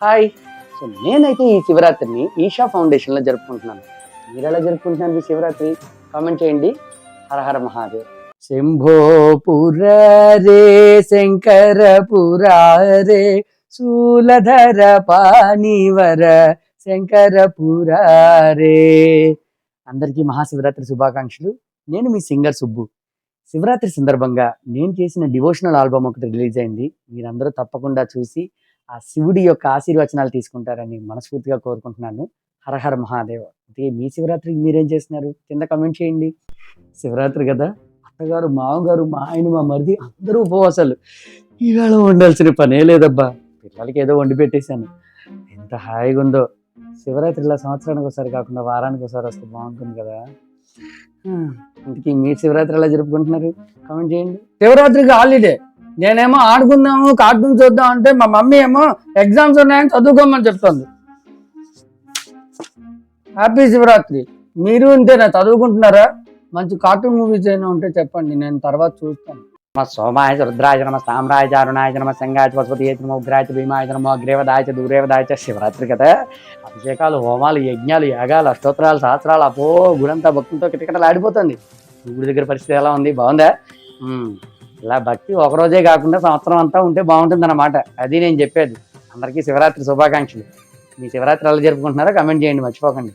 Hi. So నేనైతే ఈ శివరాత్రిని ఈషా ఫౌండేషన్లో జరుపుకుంటున్నాను. మీరు ఎలా జరుపుకుంటున్నారు ఈ శివరాత్రి? కామెంట్ చేయండి. హర హర మహాదేవ్. శంభో పురారే శంకర పురారే శూలధర పాణివర శంకర పురారే. అందరికీ మహాశివరాత్రి శుభాకాంక్షలు. నేను మీ సింగర్ సుబ్బు. శివరాత్రి సందర్భంగా నేను చేసిన డివోషనల్ ఆల్బమ్ ఒకటి రిలీజ్ అయింది. మీరందరూ తప్పకుండా చూసి ఆ శివుడి యొక్క ఆశీర్వచనాలు తీసుకుంటారని మనస్ఫూర్తిగా కోరుకుంటున్నాను. హర హర మహాదేవ్. అంటే మీ శివరాత్రికి మీరేం చేస్తున్నారు? కింద కమెంట్ చేయండి. శివరాత్రి కదా, అత్తగారు, మామగారు, మా ఆయన, మా మరిది అందరూ ఉపవాసాలు. ఈవేళ వండాల్సిన పనే లేదబ్బా. పిల్లలకి ఏదో వండి పెట్టేశాను. ఎంత హాయిగా ఉందో. శివరాత్రి ఇలా సంవత్సరానికి ఒకసారి కాకుండా వారానికి ఒకసారి వస్తే బాగుంటుంది కదా. ఇంతకీ మీరు శివరాత్రి ఎలా జరుపుకుంటున్నారు? కామెంట్ చేయండి. శివరాత్రికి హాలిడే. నేనేమో ఆడుకుందాము, కార్టూన్ చూద్దాం అంటే మా మమ్మీ ఏమో ఎగ్జామ్స్ ఉన్నాయని చదువుకోమని చెప్తుంది. హ్యాపీ శివరాత్రి. మీరు ఇంతేనా, చదువుకుంటున్నారా? మంచి కార్టూన్ మూవీస్ ఏమైనా ఉంటే చెప్పండి, నేను తర్వాత చూస్తాను. నమ సోమాయ రుద్రాయ నమ సామ్రాయ అరుణాయ నమ సంగాయ పశుపతి నమ ఉగ్రాయ భీమాయ నమ అగ్రేవదాయ దూరేవదాయ. శివరాత్రి కదా, అభిషేకాలు, హోమాలు, యజ్ఞాలు, యాగాలు, అష్టోత్తరాలు, సహస్రాలు. అపో గుడంతా భక్తులతో కిటకిటలు ఆడిపోతుంది. గుడి దగ్గర పరిస్థితి ఎలా ఉంది? బాగుందా? ఇలా భక్తి ఒకరోజే కాకుండా సంవత్సరం అంతా ఉంటే బాగుంటుంది అన్నమాట. అది నేను చెప్పేది. అందరికీ శివరాత్రి శుభాకాంక్షలు. మీ శివరాత్రి ఎలా జరుపుకుంటున్నారో కమెంట్ చేయండి, మర్చిపోకండి.